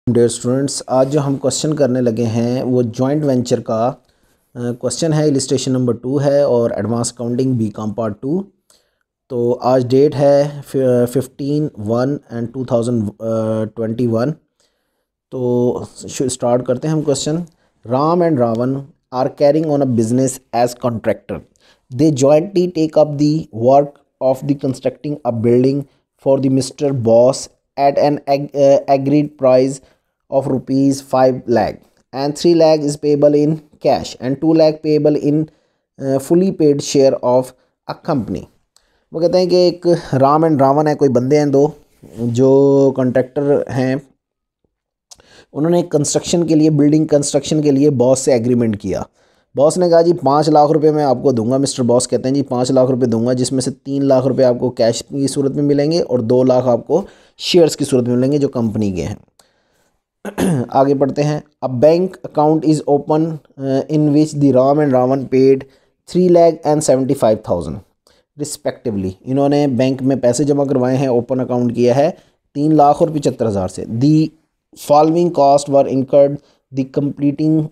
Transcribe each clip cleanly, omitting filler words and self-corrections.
Dear students, आज जो हम क्वेश्चन करने लगे हैं वो जॉइंट वेंचर का क्वेश्चन है। इलिस्ट्रेशन नंबर 2 है और एडवांस अकाउंटिंग बीकॉम पार्ट 2। तो आज डेट है 15/1/2021। तो स्टार्ट करते हैं हम question. Ram and Ravan are carrying on a business as contractor. They jointly take up the work of the constructing a building for the mister boss at an agreed price of rupees 5 lakh, and 3 lakh is payable in cash and 2 lakh payable in fully paid share of a company। वो कहते हैं कि एक Ram and Ravan है, कोई बंदे हैं दो जो कॉन्ट्रैक्टर हैं। उन्होंने कंस्ट्रक्शन के लिए, बिल्डिंग कंस्ट्रक्शन के लिए बॉस से एग्रीमेंट किया। बॉस ने कहा जी 5 लाख रुपए मैं आपको दूंगा। मिस्टर बॉस कहते हैं जी 5 लाख रुपए दूंगा, जिसमें से 3 लाख रुपए आपको कैश की सूरत में मिलेंगे और 2 लाख आपको शेयर्स की सूरत में मिलेंगे जो कंपनी के हैं। आगे बढ़ते हैं। A bank account is open in which the Ram and Ravan paid 3,75,000 respectively. इन्होंने बैंक में पैसे जमा करवाए हैं, ओपन अकाउंट किया है 3,75,000 से। The following cost were incurred the completing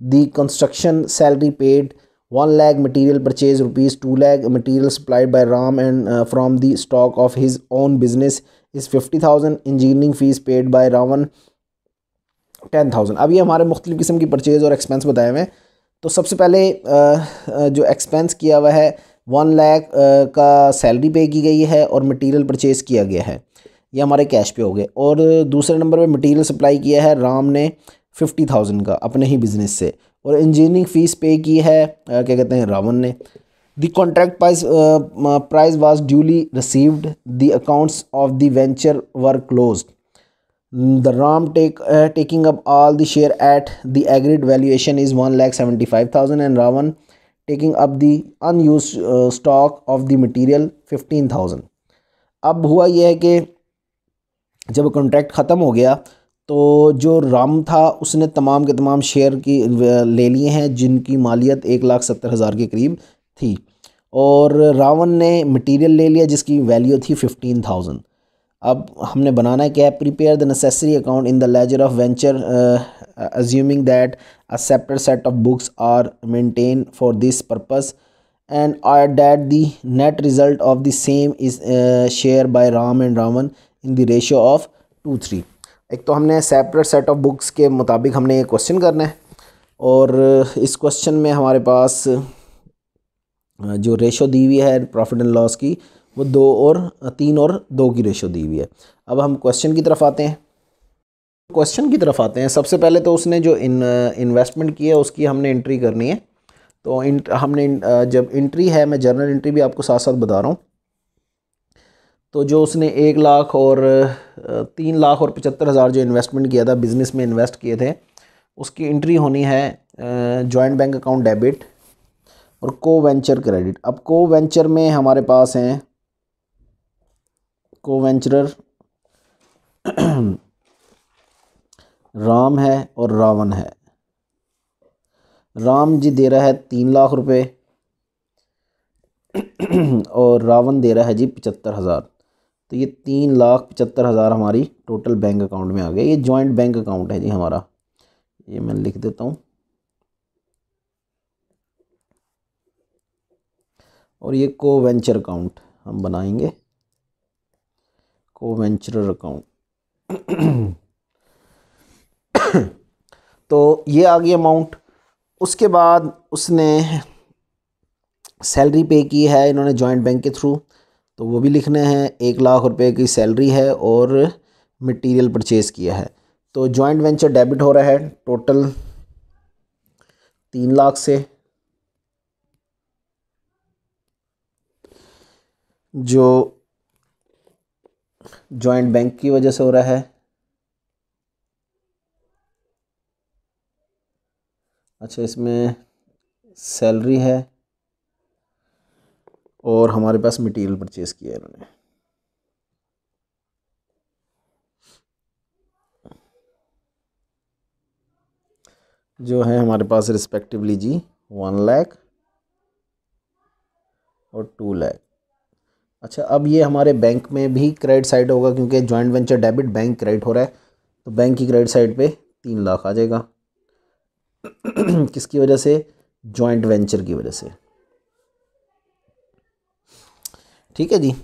the construction salary paid 1 lakh material purchase rupees 2 lakh material supplied by Ram and from the stock of his own business is 50,000 engineering fees paid by Ravan 10,000। अब ये हमारे मुख्तलिफ़ किस्म की purchase और expense बताए हुए हैं। तो सबसे पहले जो एक्सपेंस किया हुआ है 1 लाख का सैलरी पे की गई है और मटेरियल परचेज़ किया गया है, ये हमारे कैश पे हो गए। और दूसरे नंबर पे मटेरियल सप्लाई किया है राम ने 50,000 का अपने ही बिज़नेस से, और इंजीनियरिंग फ़ीस पे की है क्या कहते हैं रावण ने। The contract price was duly received, the accounts of the venture were closed, the Ram taking up all the share at the agreed valuation is 1,75,000 and Ravan taking up the unused stock of the material 15,000। अब हुआ यह है कि जब contract ख़त्म हो गया तो जो राम था उसने तमाम के तमाम शेयर की ले लिए हैं जिनकी मालियत 1,70,000 के करीब थी, और रावण ने मटेरियल ले लिया जिसकी वैल्यू थी 15,000। अब हमने बनाना है क्या है, prepare the necessary account in the ledger of venture assuming that a separate set of books are maintain for this purpose and are that the net result of the same is share by Ram and Ravan in the ratio of 2:3। एक तो हमने separate set of books के मुताबिक हमने ये question करना है, और इस क्वेश्चन में हमारे पास जो रेशो दी हुई है प्रॉफिट एंड लॉस की वो 3 और 2 की रेशो दी हुई है। अब हम क्वेश्चन की तरफ आते हैं। सबसे पहले तो उसने जो इन्वेस्टमेंट की है उसकी हमने एंट्री करनी है। तो हमने जब एंट्री है, मैं जर्नल एंट्री भी आपको साथ साथ बता रहा हूँ। तो जो उसने 1 लाख और 3 लाख और 75,000 जो इन्वेस्टमेंट किया था, बिज़नेस में इन्वेस्ट किए थे, उसकी एंट्री होनी है जॉइंट बैंक अकाउंट डेबिट और को वेंचर क्रेडिट। अब को वेंचर में हमारे पास हैं को वेंचरर राम है और रावण है। राम जी दे रहा है 3 लाख रुपए और रावण दे रहा है जी 75,000। तो ये 3,75,000 हमारी टोटल बैंक अकाउंट में आ गया। ये जॉइंट बैंक अकाउंट है जी हमारा, ये मैं लिख देता हूँ। और ये को वेंचर अकाउंट हम बनाएंगे, को वेंचरर अकाउंट। तो ये आ गई अमाउंट। उसके बाद उसने सैलरी पे की है इन्होंने जॉइंट बैंक के थ्रू, तो वो भी लिखने हैं। 1 लाख रुपए की सैलरी है और मटेरियल परचेज़ किया है। तो जॉइंट वेंचर डेबिट हो रहा है टोटल 3 लाख से, जो जॉइंट बैंक की वजह से हो रहा है। अच्छा, इसमें सैलरी है और हमारे पास मटेरियल परचेज़ किया है इन्होंने। जो है हमारे पास रिस्पेक्टिवली जी 1 लाख और 2 लाख। अच्छा, अब ये हमारे बैंक में भी क्रेडिट साइड होगा क्योंकि joint venture debit bank credit हो रहा है। तो बैंक की क्रेडिट साइड पे 3 लाख आ जाएगा। किसकी वजह से? जॉइंट वेंचर की वजह से। ठीक है जी।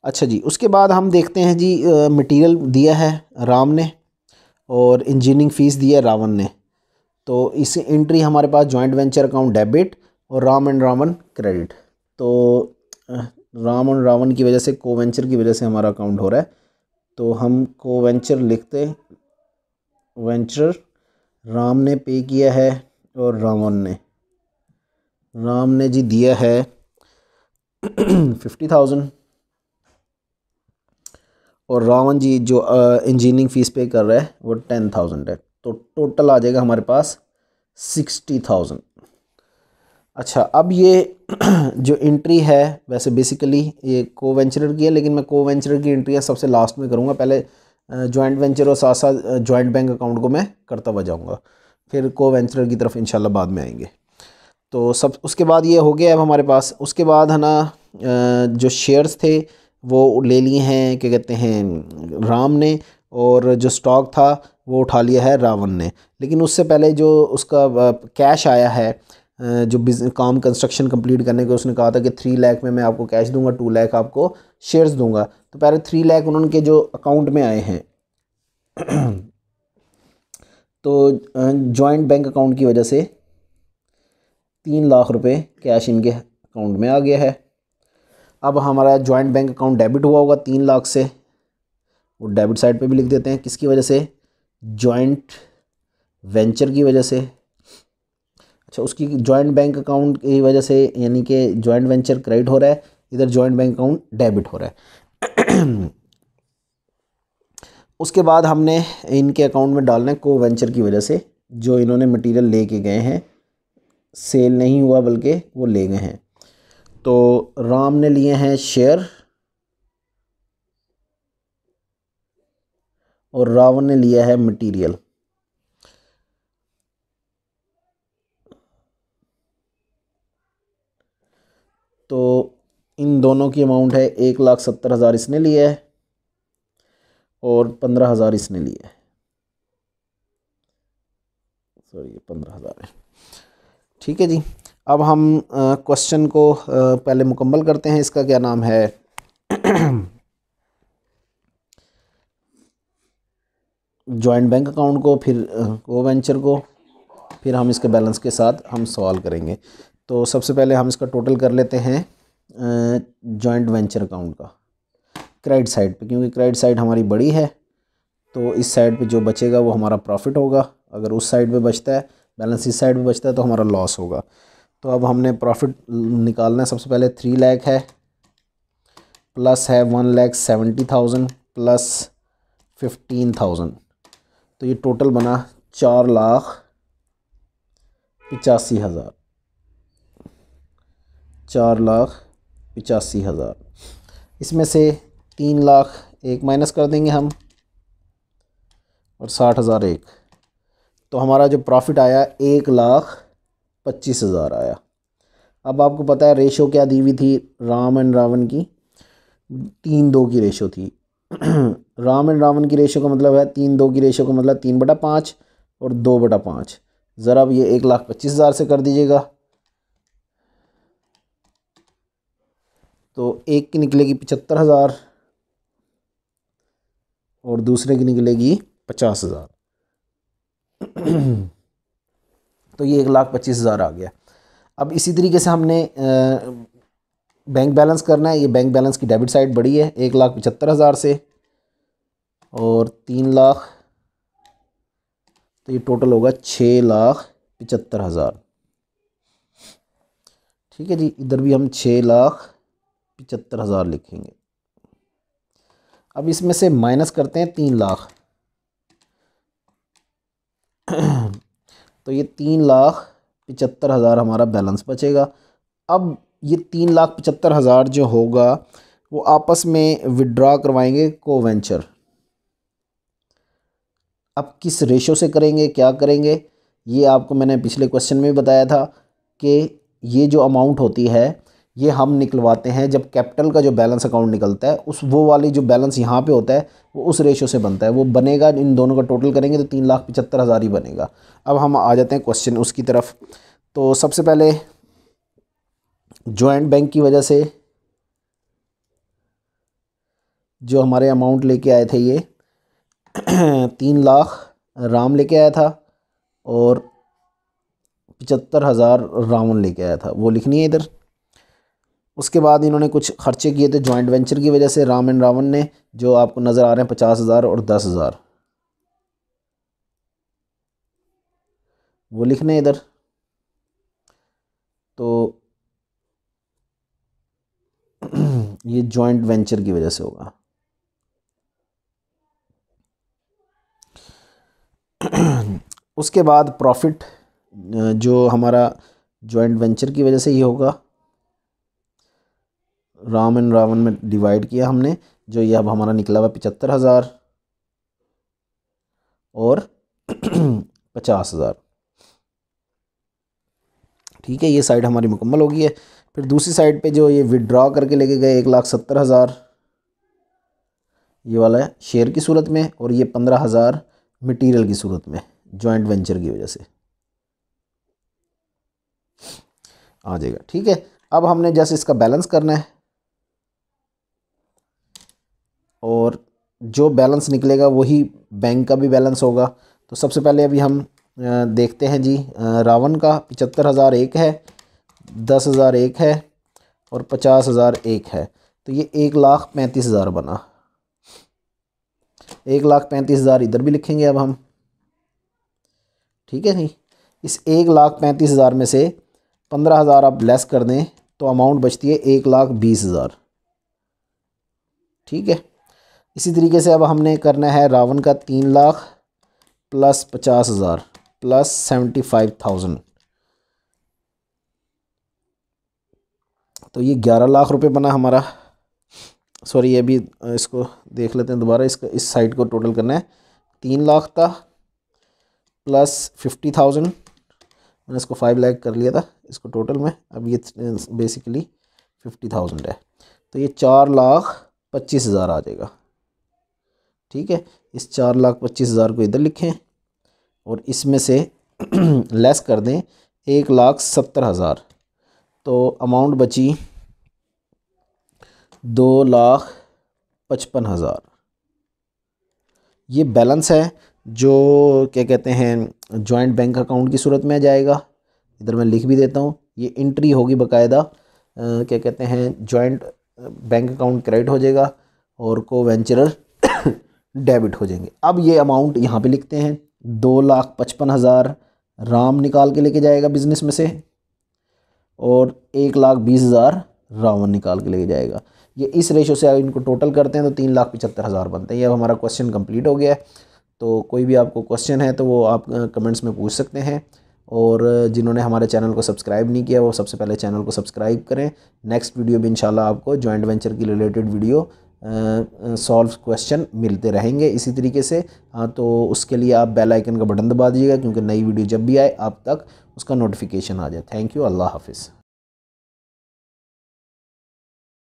अच्छा जी, उसके बाद हम देखते हैं जी, मटेरियल दिया है राम ने और इंजीनियरिंग फ़ीस दी है रावण ने। तो इस एंट्री हमारे पास जॉइंट वेंचर अकाउंट डेबिट और राम एंड रावण क्रेडिट। तो राम और रावण की वजह से, को वेंचर की वजह से हमारा अकाउंट हो रहा है। तो हम को वेंचर लिखते, वेंचर राम ने पे किया है और राम ने जी दिया है 50,000 और रावण जी जो इंजीनियरिंग फ़ीस पे कर रहा है वो 10,000 है। तो टोटल आ जाएगा हमारे पास 60,000। अच्छा, अब ये जो एंट्री है, वैसे बेसिकली ये को वेंचरर की है, लेकिन मैं को वेंचरर की एंट्री सबसे लास्ट में करूँगा। पहले जॉइंट वेंचर और साथ साथ जॉइंट बैंक अकाउंट को मैं करता हुआ जाऊँगा, फिर को वेंचरर की तरफ इंशाल्लाह बाद में आएंगे। तो सब उसके बाद ये हो गया अब हमारे पास। उसके बाद है ना, जो शेयर्स थे वो ले लिए हैं, क्या कहते हैं, राम ने, और जो स्टॉक था वो उठा लिया है रावण ने। लेकिन उससे पहले जो उसका कैश आया है, जो बिजनेस काम कंस्ट्रक्शन कंप्लीट करने के, उसने कहा था कि 3 लाख में मैं आपको कैश दूंगा, 2 लाख आपको शेयर्स दूंगा। तो पहले 3 लाख उन्होंने जो अकाउंट में आए हैं तो जॉइंट बैंक अकाउंट की वजह से 3 लाख रुपए कैश इनके अकाउंट में आ गया है। अब हमारा जॉइंट बैंक अकाउंट डेबिट हुआ होगा 3 लाख से, वो डेबिट साइड पे भी लिख देते हैं। किसकी वजह से? जॉइंट वेंचर की वजह से। अच्छा, उसकी जॉइंट बैंक अकाउंट की वजह से, यानी कि जॉइंट वेंचर क्रेडिट हो रहा है, इधर जॉइंट बैंक अकाउंट डेबिट हो रहा है। उसके बाद हमने इनके अकाउंट में डालना है को वेंचर की वजह से, जो इन्होंने मटेरियल लेके गए हैं, सेल नहीं हुआ बल्कि वो ले गए हैं। तो राम ने लिए हैं शेयर और रावण ने लिया है मटेरियल। तो इन दोनों की अमाउंट है 1,70,000 इसने लिया है और 15,000 इसने लिया है। सॉरी, ये 15,000 है। ठीक है जी। अब हम क्वेश्चन को पहले मुकम्मल करते हैं। इसका क्या नाम है, जॉइंट बैंक अकाउंट को, फिर को वेंचर को, फिर हम इसके बैलेंस के साथ हम सवाल करेंगे। तो सबसे पहले हम इसका टोटल कर लेते हैं जॉइंट वेंचर अकाउंट का क्रेडिट साइड पे, क्योंकि क्रेडिट साइड हमारी बड़ी है। तो इस साइड पे जो बचेगा वो हमारा प्रॉफिट होगा। अगर उस साइड पे बचता है, बैलेंस इस साइड पे बचता है, तो हमारा लॉस होगा। तो अब हमने प्रॉफिट निकालना है। सबसे पहले 3 लाख है, प्लस है 1,70,000 प्लस 15,000, तो ये टोटल बना 4,85,000। 4,85,000। इसमें से 3 लाख एक माइनस कर देंगे हम और 60,000 एक। तो हमारा जो प्रॉफिट आया 1,25,000 आया। अब आपको पता है रेशो क्या दी हुई थी राम एंड रावण की? 3:2 की रेशो थी। राम एंड रावण की रेशो का मतलब है 3:2 की रेशो का मतलब 3/5 और 2/5। ज़रा अब ये 1,25,000 से कर दीजिएगा। तो एक की निकलेगी 75,000 और दूसरे की निकलेगी 50,000। तो ये 1,25,000 आ गया। अब इसी तरीके से हमने बैंक बैलेंस करना है। ये बैंक बैलेंस की डेबिट साइड बड़ी है 1,75,000 से और 3 लाख, तो ये टोटल होगा 6,75,000। ठीक है जी। इधर भी हम 6,75,000 लिखेंगे। अब इसमें से माइनस करते हैं 3 लाख। तो ये 3,75,000 हमारा बैलेंस बचेगा। अब ये 3,75,000 जो होगा वो आपस में विड्रॉ करवाएंगे को वेंचर। अब किस रेशो से करेंगे, क्या करेंगे, ये आपको मैंने पिछले क्वेश्चन में भी बताया था कि ये जो अमाउंट होती है ये हम निकलवाते हैं जब कैपिटल का जो बैलेंस अकाउंट निकलता है, उस वो वाली जो बैलेंस यहाँ पे होता है वो उस रेशो से बनता है, वो बनेगा, इन दोनों का टोटल करेंगे तो 3,75,000 ही बनेगा। अब हम आ जाते हैं क्वेश्चन उसकी तरफ। तो सबसे पहले जॉइंट बैंक की वजह से जो हमारे अमाउंट लेके आए थे ये 3 लाख राम लेके आया था और 75,000 रावण लेके आया था, वो लिखनी है इधर। उसके बाद इन्होंने कुछ खर्चे किए थे जॉइंट वेंचर की वजह से, राम एंड रावण ने, जो आपको नज़र आ रहे हैं 50,000 और 10,000, वो लिखने हैं इधर। तो ये जॉइंट वेंचर की वजह से होगा। उसके बाद प्रॉफिट जो हमारा जॉइंट वेंचर की वजह से ही होगा, राम एंड रावण में डिवाइड किया हमने, जो ये अब हमारा निकला हुआ 75,000 और 50,000। ठीक है, ये साइड हमारी मुकम्मल हो गई है। फिर दूसरी साइड पे जो ये विड्रॉ करके लेके गए 1,70,000, ये वाला है शेयर की सूरत में, और ये 15,000 मटेरियल की सूरत में जॉइंट वेंचर की वजह से आ जाएगा। ठीक है, अब हमने जैसे इसका बैलेंस करना है, और जो बैलेंस निकलेगा वही बैंक का भी बैलेंस होगा। तो सबसे पहले अभी हम देखते हैं जी, रावण का 75,000 एक है, 10,000 एक है और 50,000 एक है, तो ये 1,35,000 बना। 1,35,000 इधर भी लिखेंगे अब हम। ठीक है जी, इस 1,35,000 में से 15,000 आप लेस कर दें तो अमाउंट बचती है 1,20,000। ठीक है, इसी तरीके से अब हमने करना है रावण का 3 लाख प्लस 50,000 प्लस 75,000, तो ये 11 लाख रुपए बना हमारा। सॉरी, ये भी इसको देख लेते हैं दोबारा, इसका इस साइड को टोटल करना है। 3 लाख था प्लस 50,000, मैंने इसको 5 लाख कर लिया था इसको टोटल में, अब ये बेसिकली 50,000 है, तो ये 4,25,000 आ जाएगा। ठीक है, इस 4,25,000 को इधर लिखें और इसमें से लेस कर दें 1,70,000, तो अमाउंट बची 2,55,000। ये बैलेंस है जो क्या कहते हैं जॉइंट बैंक अकाउंट की सूरत में आ जाएगा। इधर मैं लिख भी देता हूँ, ये एंट्री होगी बाकायदा, क्या कहते हैं जॉइंट बैंक अकाउंट क्रेडिट हो जाएगा और को वेंचरर डेबिट हो जाएंगे। अब ये अमाउंट यहाँ पे लिखते हैं, 2,55,000 राम निकाल के लेके जाएगा बिजनेस में से और 1,20,000 रावण निकाल के लेके जाएगा। ये इस रेशो से इनको टोटल करते हैं तो 3,75,000 बनते हैं। ये अब हमारा क्वेश्चन कंप्लीट हो गया है। तो कोई भी आपको क्वेश्चन है तो वो आप कमेंट्स में पूछ सकते हैं, और जिन्होंने हमारे चैनल को सब्सक्राइब नहीं किया वो सबसे पहले चैनल को सब्सक्राइब करें। नेक्स्ट वीडियो भी इंशाल्लाह आपको जॉइंट वेंचर की रिलेटेड वीडियो सॉल्व क्वेश्चन मिलते रहेंगे इसी तरीके से। हाँ, तो उसके लिए आप बेल आइकन का बटन दबा दीजिएगा, क्योंकि नई वीडियो जब भी आए आप तक उसका नोटिफिकेशन आ जाए। थैंक यू, अल्लाह हाफिज़।